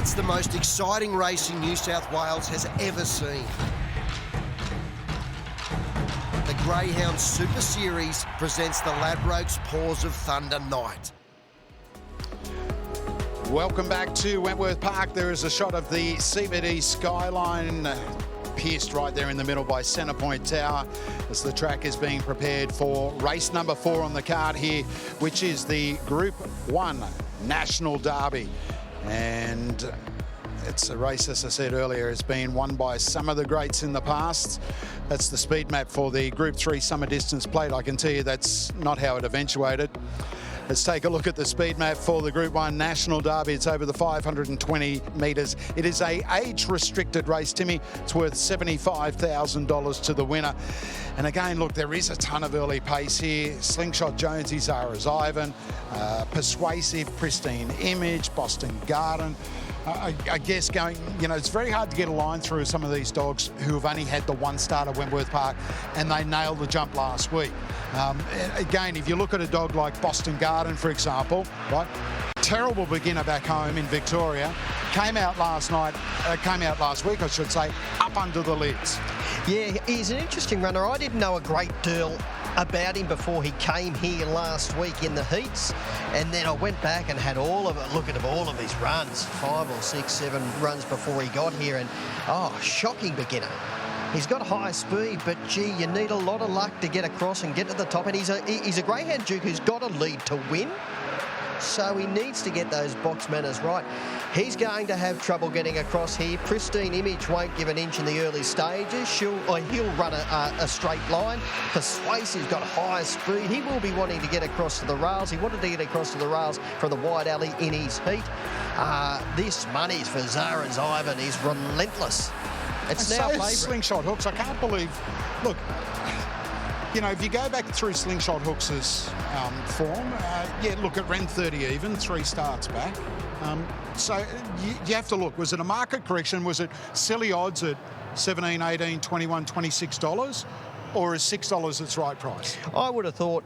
It's the most exciting racing New South Wales has ever seen. The Greyhound Super Series presents the Ladbrokes Paws of Thunder Night. Welcome back to Wentworth Park. There is a shot of the CBD skyline pierced right there in the middle by Centrepoint Tower as the track is being prepared for race number 4 on the card here, which is the Group 1 National Derby. And it's a race, as I said earlier, has been won by some of the greats in the past. That's the speed map for the Group 3 Summer Distance Plate. I can tell you that's not how it eventuated. Let's take a look at the speed map for the Group 1 National Derby. It's over the 520 metres. It is a age-restricted race, Timmy. It's worth $75,000 to the winner. And again, look, there is a ton of early pace here. Slingshot Jonesy, Zara's Ivan, Persuasive, Pristine Image, Boston Garden. I guess going, it's very hard to get a line through some of these dogs who have only had the one start at Wentworth Park and they nailed the jump last week. Again, if you look at a dog like Boston Garden, for example, right? Terrible beginner back home in Victoria. Came out last week, I should say, up under the lids. Yeah, he's an interesting runner. I didn't know a great deal about him before he came here last week in the heats, and then I went back and had all of his runs, 5 or 6, 7 runs before he got here, and shocking beginner. He's got high speed, but gee, you need a lot of luck to get across and get to the top, and he's a greyhound duke who's got a lead to win, so he needs to get those box manners right. He's going to have trouble getting across here. Pristine Image won't give an inch in the early stages. He'll run a straight line. Persuasive's got high speed. He will be wanting to get across to the rails. He wanted to get across to the rails from the wide alley in his heat. This money's for Zara's Ivan is relentless. It's now favourite. Slingshot Hooks, I can't believe. Look, if you go back through Slingshot Hooks' form, look, it ran 30 even, 3 starts back. So you have to look, was it a market correction? Was it silly odds at $17, $18, $21, $26? Or is $6 its right price? I would have thought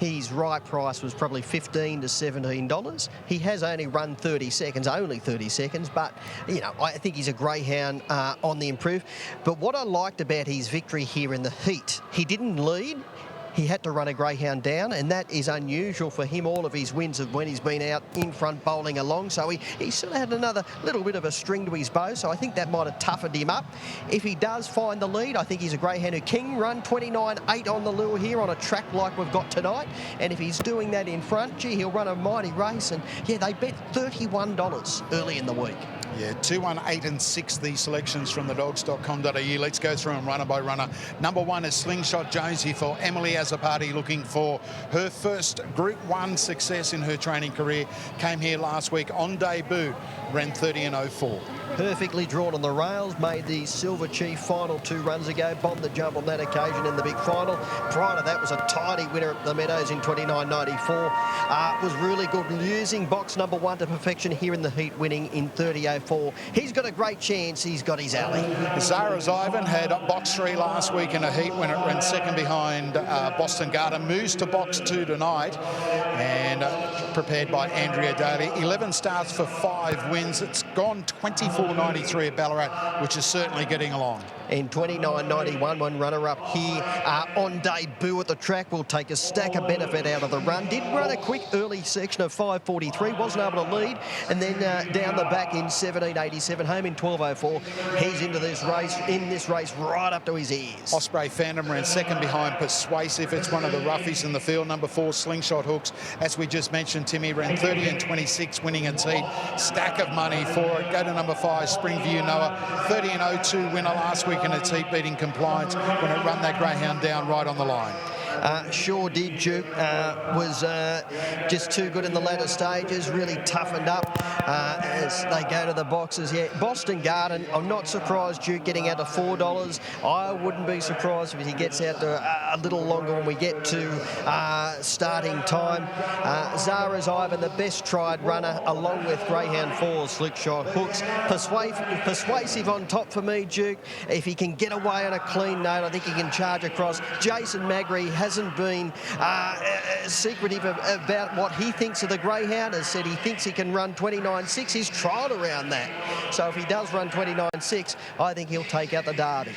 his right price was probably $15 to $17. He has only run 30 seconds, but, I think he's a greyhound on the improve. But what I liked about his victory here in the heat, he didn't lead. He had to run a greyhound down, and that is unusual for him. All of his wins have when he's been out in front bowling along, so he sort of had another little bit of a string to his bow, so I think that might have toughened him up. If he does find the lead, I think he's a greyhound who can run 29.8 on the lure here on a track like we've got tonight, and if he's doing that in front, gee, he'll run a mighty race, and yeah, they bet $31 early in the week. Yeah, 2, 1, 8 and 6, the selections from the dogs.com.au. Let's go through them runner by runner. Number 1 is Slingshot Jonesy for Emily Azzopardi, looking for her first Group 1 success in her training career. Came here last week on debut, ran 30.04. Perfectly drawn on the rails, made the Silver Chief final 2 runs ago, bombed the jump on that occasion in the big final. Prior to that was a tidy winner at the Meadows in 29.94. Was really good, using box number 1 to perfection here in the heat, winning in 30.04. He's got a great chance, he's got his alley. Zara's Ivan had box 3 last week in a heat when it ran second behind Boston Garden. Moves to box 2 tonight, and prepared by Andrea Daly. 11 starts for 5 wins. It's gone 24.93 at Ballarat, which is certainly getting along. In 29.91, one runner-up here on debut at the track will take a stack of benefit out of the run. Did run a quick early section of 5.43, wasn't able to lead, and then down the back in 17.87, home in 12.04. He's into this race right up to his ears. Osprey Phantom ran second behind Persuasive. It's one of the roughies in the field. Number 4, Slingshot Hooks, as we just mentioned, Timmy, ran 30 and 26, winning its heat. Stack of money for it. Go to number 5, Springview Noah, 30 and 02 winner last week in its heat, beating Compliance when it run that greyhound down right on the line. Sure did, Duke. Was just too good in the latter stages, really toughened up as they go to the boxes. Yeah, Boston Garden, I'm not surprised Duke getting out to $4. I wouldn't be surprised if he gets out to a little longer when we get to starting time. Zara's Ivan, the best tried runner, along with Greyhound 4, Slingshot Hooks. Persuasive on top for me, Duke. If he can get away on a clean note, I think he can charge across. Jason Magri has hasn't been secretive about what he thinks of the greyhound. Has said he thinks he can run 29.6. He's trialled around that. So if he does run 29.6, I think he'll take out the Derby.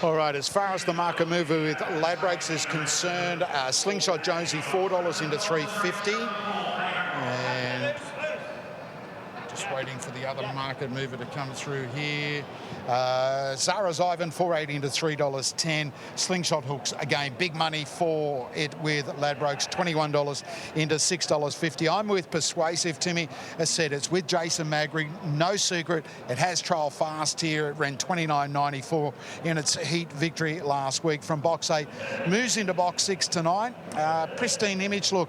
All right, as far as the market mover with Ladbrokes is concerned, Slingshot Jonesy $4 into $3.50. And just waiting for the other market mover to come through here. Zara's Ivan, $4.80 into $3.10. Slingshot Hooks, again, big money for it with Ladbrokes, $21 into $6.50. I'm with Persuasive, Timmy. As said, it's with Jason Magri. No secret, it has trial fast here. It ran $29.94 in its heat victory last week from box 8. Moves into box 6 tonight. Pristine Image, look,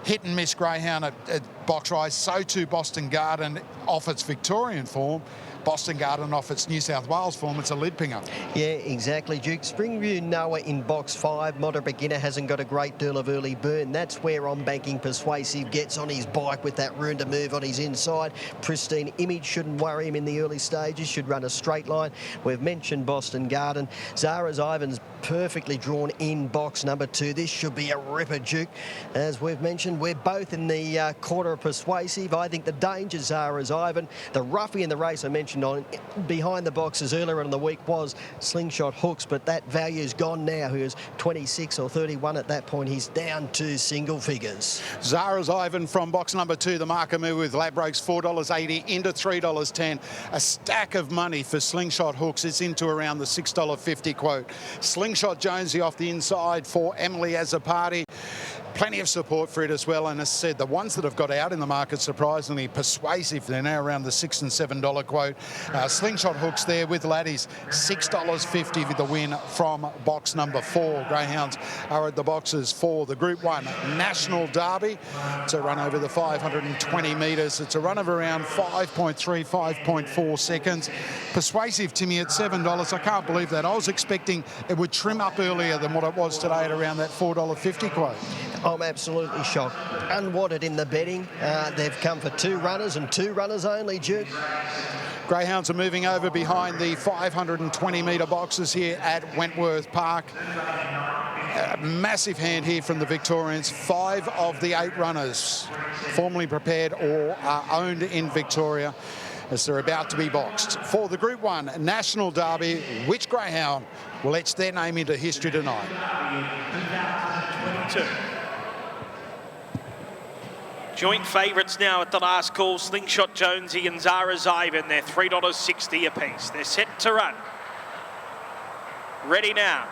hit and miss greyhound at box rise. So too Boston Garden off its Victorian form. Boston Garden off its New South Wales form. It's a lid pinger. Yeah, exactly, Duke. Springview Noah in box 5. Moderate beginner hasn't got a great deal of early burn. That's where I'm banking Persuasive. Gets on his bike with that room to move on his inside. Pristine Image shouldn't worry him in the early stages. Should run a straight line. We've mentioned Boston Garden. Zara's Ivan's perfectly drawn in box number 2. This should be a ripper, Duke. As we've mentioned, we're both in the quarter of Persuasive. I think the danger Zara's Ivan. The roughie in the race I mentioned on behind the boxes earlier in the week was Slingshot Hooks, but that value's gone now. He was 26 or 31 at that point. He's down to single figures. Zara's Ivan from box number 2, the marker move with Ladbrokes, $4.80 into $3.10. A stack of money for Slingshot Hooks. It's into around the $6.50 quote. Slingshot Jonesy off the inside for Emily as a party. Plenty of support for it as well, and as I said, the ones that have got out in the market, surprisingly Persuasive, they're now around the $6 and $7 quote. Slingshot Hooks there with laddies, $6.50 with the win from box number 4. Greyhounds are at the boxes for the Group 1 National Derby. It's a run over the 520 metres. It's a run of around 5.3, 5.4 seconds. Persuasive, Timmy, at $7. I can't believe that. I was expecting it would trim up earlier than what it was today at around that $4.50 quote. I'm absolutely shocked. Unwanted in the betting. They've come for 2 runners and 2 runners only, Duke. Greyhounds are moving over behind the 520-metre boxes here at Wentworth Park. A massive hand here from the Victorians. 5 of the 8 runners formally prepared or are owned in Victoria as they're about to be boxed. For the Group 1 National Derby, which greyhound will etch their name into history tonight? 22. Joint favourites now at the last call, Slingshot Jonesy and Zara's Ivan. They're $3.60 apiece. They're set to run. Ready now.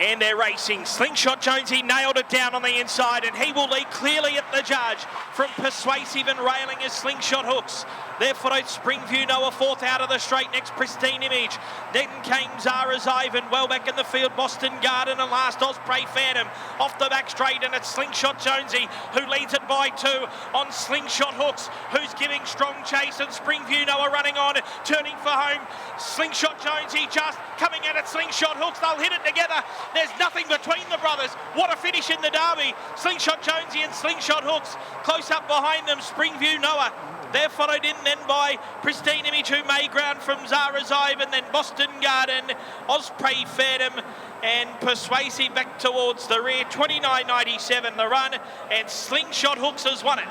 And they're racing. Slingshot Jonesy nailed it down on the inside, and he will lead clearly at the judge from Persuasive and railing as Slingshot Hooks. There followed Springview Noah, 4th out of the straight. Next, Pristine Image. Then came Zara's Ivan. Well back in the field, Boston Garden, and last Osprey Phantom off the back straight, and it's Slingshot Jonesy who leads it by 2 on Slingshot Hooks, who's giving strong chase, and Springview Noah running on, turning for home. Slingshot Jonesy just coming at it. Slingshot Hooks, they'll hit it together. There's nothing between the brothers. What a finish in the derby. Slingshot Jonesy and Slingshot Hooks close up behind them. Springview Noah. They're followed in then by Pristine Image, who may ground from Zara's Ivan, then Boston Garden, Osprey Phantom, and Persuasive back towards the rear. $29.97 the run, and Slingshot Hooks has won it.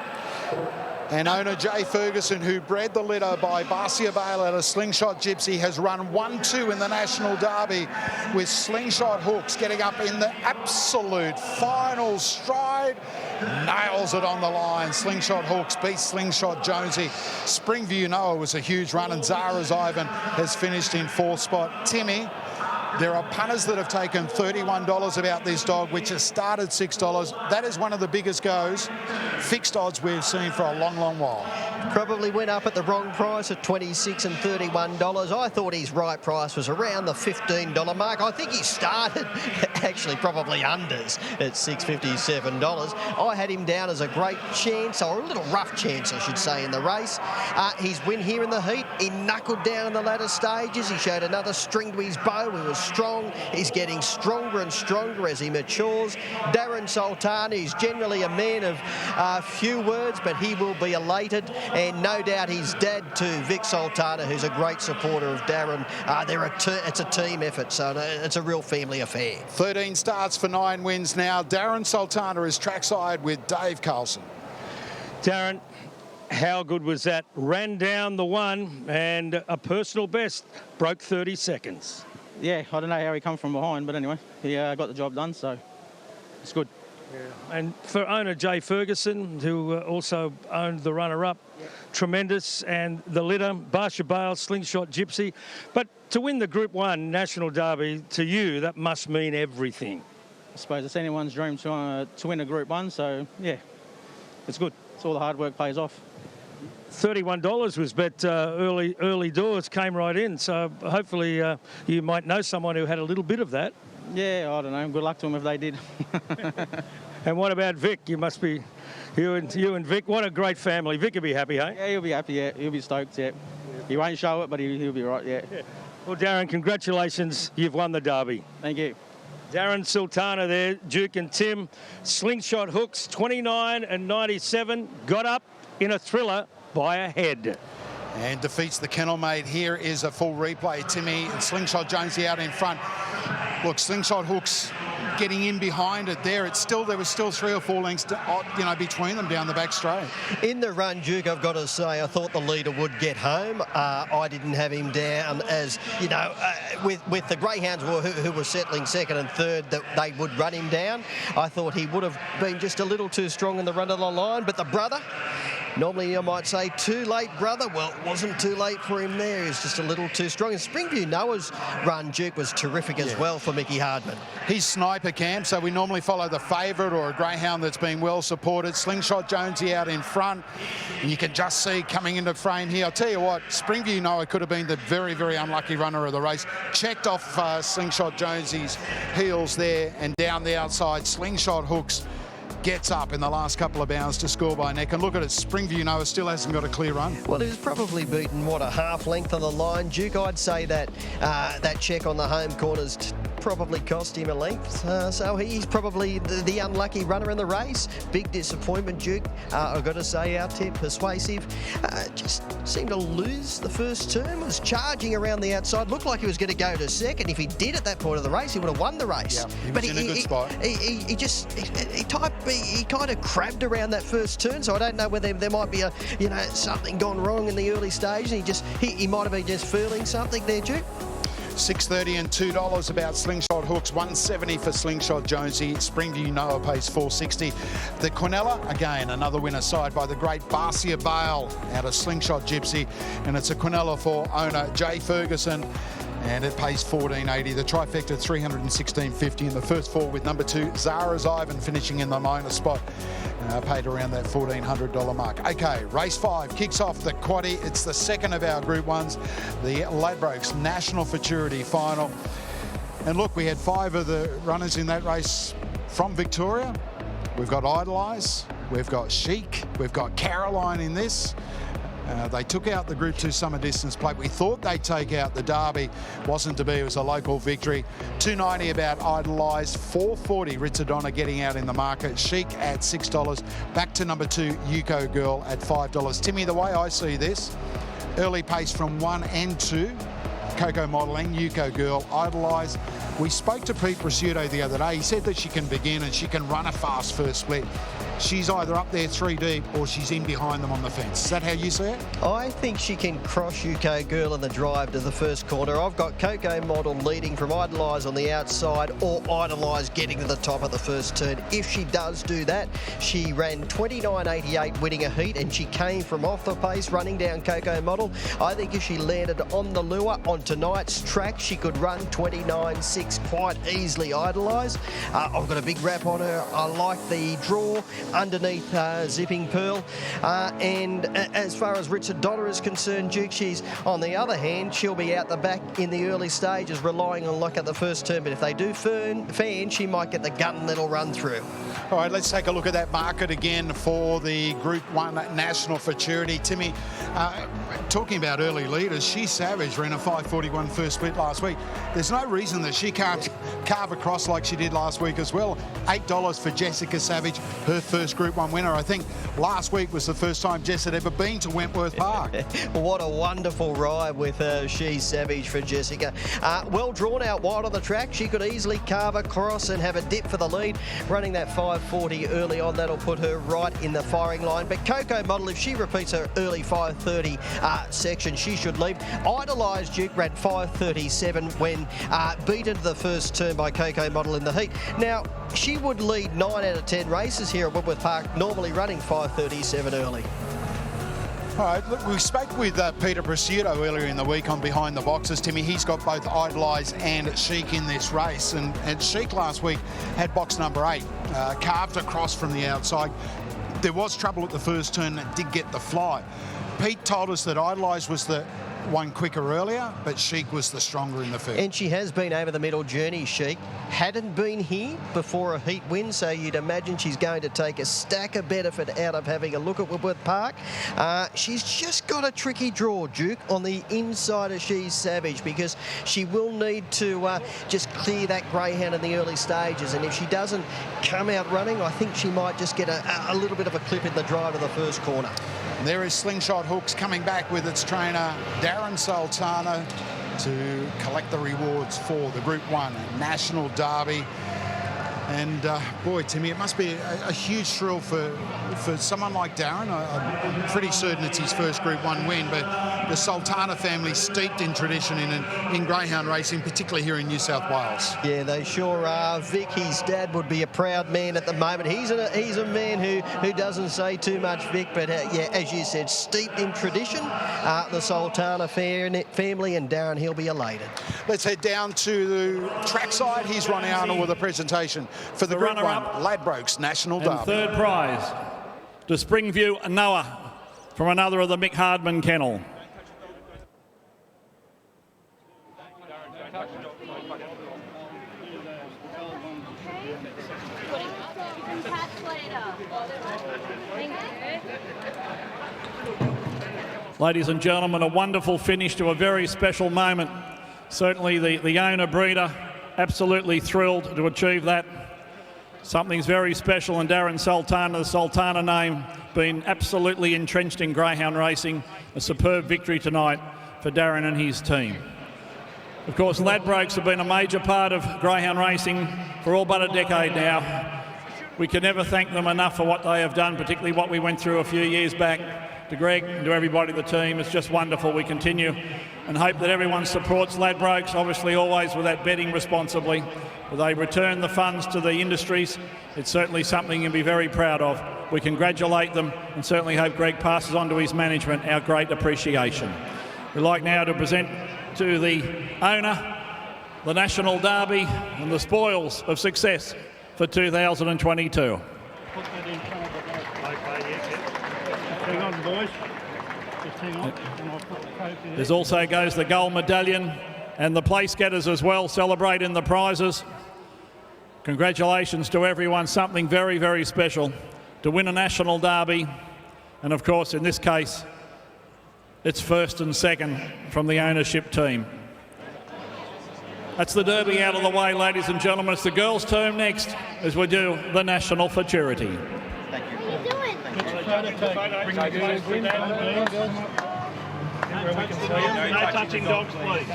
And owner Jay Ferguson, who bred the litter by Barcia Bale at a Slingshot Gypsy, has run 1-2 in the National Derby, with Slingshot Hooks getting up in the absolute final stride. Nails it on the line. Slingshot Hooks beats Slingshot Jonesy. Springview Noah was a huge run, and Zara's Ivan has finished in 4th spot. Timmy, there are punters that have taken $31 about this dog, which has started $6. That is one of the biggest goes, fixed odds we've seen for a long, long while. Probably went up at the wrong price at $26 and $31. I thought his right price was around the $15 mark. I think he started actually probably unders at $6.57. I had him down as a great chance, or a little rough chance, I should say, in the race. His win here in the heat, he knuckled down in the latter stages. He showed another string to his bow. He was strong. He's getting stronger and stronger as he matures. Darren Sultan, who's generally a man of a few words, but he will be elated, and no doubt his dad too, Vic Sultana, who's a great supporter of Darren. It's a team effort, so it's a real family affair. 13 starts for 9 wins now. Darren Sultana is trackside with Dave Carlson. Darren, how good was that? Ran down the one and a personal best, broke 30 seconds. Yeah, I don't know how he come from behind, but anyway, he got the job done, so it's good. Yeah. And for owner Jay Ferguson, who also owned the runner-up, tremendous, and the litter, Barsha Bale, Slingshot Gypsy. But to win the Group 1 National Derby, to you, that must mean everything. I suppose it's anyone's dream to win a Group 1, so yeah, it's good. It's all the hard work pays off. $31 was bet early doors, came right in. So hopefully you might know someone who had a little bit of that. Yeah, I don't know. Good luck to them if they did. And what about Vic? You must be, you and Vic, what a great family. Vic will be happy, hey? Yeah, he'll be happy, yeah. He'll be stoked, yeah. He won't show it, but he'll be right, yeah. Well, Darren, congratulations. You've won the Derby. Thank you. Darren Sultana there, Duke and Tim. Slingshot Hooks, 29 and 97. Got up in a thriller by a head. And defeats the kennel mate. Here is a full replay. Timmy and Slingshot Jonesy out in front. Look, Slingshot Hooks getting in behind it there. There was still 3 or 4 lengths between them down the back straight. In the run, Duke, I've got to say, I thought the leader would get home. I didn't have him down as, with the greyhounds who were settling second and third, that they would run him down. I thought he would have been just a little too strong in the run of the line, but the brother, normally I might say too late, brother. Well, it wasn't too late for him there. He was just a little too strong. And Springview Noah's run, Duke, was terrific as well for Mickey Hardman. He's sniper camp, so we normally follow the favourite or a greyhound that's been well supported. Slingshot Jonesy out in front. And you can just see coming into frame here. I'll tell you what, Springview Noah could have been the very, very unlucky runner of the race. Checked off Slingshot Jonesy's heels there, and down the outside, Slingshot Hooks gets up in the last couple of bounds to score by neck. And look at it, Springview Noah still hasn't got a clear run. Well, he was probably beaten, a half length on the line, Duke. I'd say that that check on the home corners probably cost him a length. So he's probably the unlucky runner in the race. Big disappointment, Duke. I've got to say, our tip, Persuasive, just seemed to lose the first turn, was charging around the outside. Looked like he was going to go to second. If he did at that point of the race, he would have won the race. Yeah, he was in a good spot. He kind of crabbed around that first turn, so I don't know whether there might be something gone wrong in the early stage, and he might have been just feeling something there, Duke. $6.30 and $2 about Slingshot Hooks, $1.70 for Slingshot Jonesy. Springview Noah pays $4.60. The Quinella, again, another winner side by the great Barsha Bale out of Slingshot Gypsy, and it's a Quinella for owner Jay Ferguson, and it pays $14.80. The trifecta $316.50, and the first 4 with number 2 Zara's Ivan finishing in the minor spot, paid around that $1,400 mark. Okay, race 5 kicks off the quaddie. It's the second of our Group 1s, the Ladbrokes National Futurity Final. And look, we had 5 of the runners in that race from Victoria. We've got Idolize, we've got Chic, we've got Caroline in this. They took out the Group 2 summer distance plate. We thought they'd take out the Derby. Wasn't to be. It was a local victory. $2.90 about Idolize. $4.40 Ritzadonna getting out in the market. Chic at $6. Back to number 2 Yuko Girl at $5. Timmy, the way I see this, early pace from 1 and 2. Coco Modelling, Yuko Girl, Idolize. We spoke to Pete Prosciutto the other day. He said that she can begin and she can run a fast first split. She's either up there 3 deep or she's in behind them on the fence. Is that how you see it? I think she can cross Yuko Girl in the drive to the first corner. I've got Coco Model leading from Idolize on the outside, or Idolize getting to the top of the first turn. If she does do that, she ran 29.88 winning a heat, and she came from off the pace running down Coco Model. I think if she landed on the lure on tonight's track, she could run 29.6 quite easily, Idolize. I've got a big wrap on her. I like the draw underneath Zipping Pearl. And as far as Ritzadonna is concerned, Duke, she's, on the other hand, she'll be out the back in the early stages, relying on luck at the first turn. But if they do fan, she might get the gun that'll run through. All right, let's take a look at that market again for the Group 1 National Futurity. Timmy, talking about early leaders, She Savage ran a 5.41 first split last week. There's no reason that she can't carve across like she did last week as well. $8 for Jessica Savage, her first Group 1 winner. I think last week was the first time Jess had ever been to Wentworth Park. What a wonderful ride with She's Savage for Jessica. Well drawn out wide on the track. She could easily carve across and have a dip for the lead. Running that 5:40 early on, that'll put her right in the firing line. But Coco Model, if she repeats her early 5:30 section, she should lead. Idolized Duke ran 5:37 when beaten to the first turn by Coco Model in the heat. Now, she would lead 9 out of 10 races here at Wentworth Park, normally running 5:37 early. All right, look, we spoke with Peter Prosciutto earlier in the week on Behind the Boxes. Timmy, he's got both Idolise and Chic in this race. And Chic last week had box number 8, carved across from the outside. There was trouble at the first turn that did get the fly. Pete told us that Idolise was the one quicker earlier, but Chic was the stronger in the field. And she has been over the middle journey, Chic. Hadn't been here before a heat win, so you'd imagine she's going to take a stack of benefit out of having a look at Wentworth Park. She's just got a tricky draw, Duke, on the inside of She's Savage, because she will need to just clear that greyhound in the early stages, and if she doesn't come out running, I think she might just get a little bit of a clip in the drive of the first corner. There is Slingshot Hooks coming back with its trainer, Darren Sultana, to collect the rewards for the Group 1 National Derby. And boy, Timmy, it must be a huge thrill for someone like Darren. I'm pretty certain it's his first Group 1 win, but the Sultana family steeped in tradition in greyhound racing, particularly here in New South Wales. Yeah, they sure are. Vic, his dad, would be a proud man at the moment. He's a man who doesn't say too much, Vic, but yeah, as you said, steeped in tradition. The Sultana family, and Darren, he'll be elated. Let's head down to the trackside. Here's Ronnie Arnold with a presentation for the Group 1 Ladbrokes National Derby. And third prize to Springview Noah from another of the Mick Hardman kennel. Ladies and gentlemen, a wonderful finish to a very special moment. Certainly the owner breeder absolutely thrilled to achieve that. Something's very special, and Darren Sultana, the Sultana name, been absolutely entrenched in greyhound racing. A superb victory tonight for Darren and his team. Of course, Ladbrokes have been a major part of greyhound racing for all but a decade now. We can never thank them enough for what they have done, particularly what we went through a few years back. To Greg and to everybody in the team, it's just wonderful. We continue and hope that everyone supports Ladbrokes, obviously always with that betting responsibly. But they return the funds to the industries. It's certainly something you can be very proud of. We congratulate them and certainly hope Greg passes on to his management our great appreciation. We'd like now to present to the owner the National Derby and the spoils of success for 2022. Hang on, boys. Just hang on. There's also goes the gold medallion and the place getters as well, celebrating the prizes. Congratulations to everyone. Something very, very special to win a national derby. And of course, in this case, it's first and second from the ownership team. That's the derby out of the way, ladies and gentlemen. It's the girls' term next as we do the national futurity. Bring the girls in. Where we can see them. No touching dogs, please.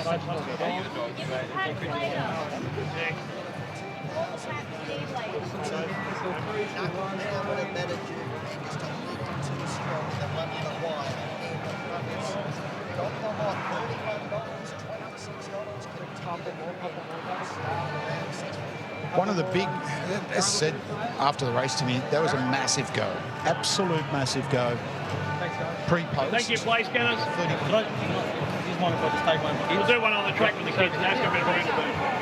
One of the big, as said after the race to me, that was a massive go. Absolute massive go. Pre-post. Thank you, place getters. We'll do one on the track with the kids. That's going to be very good.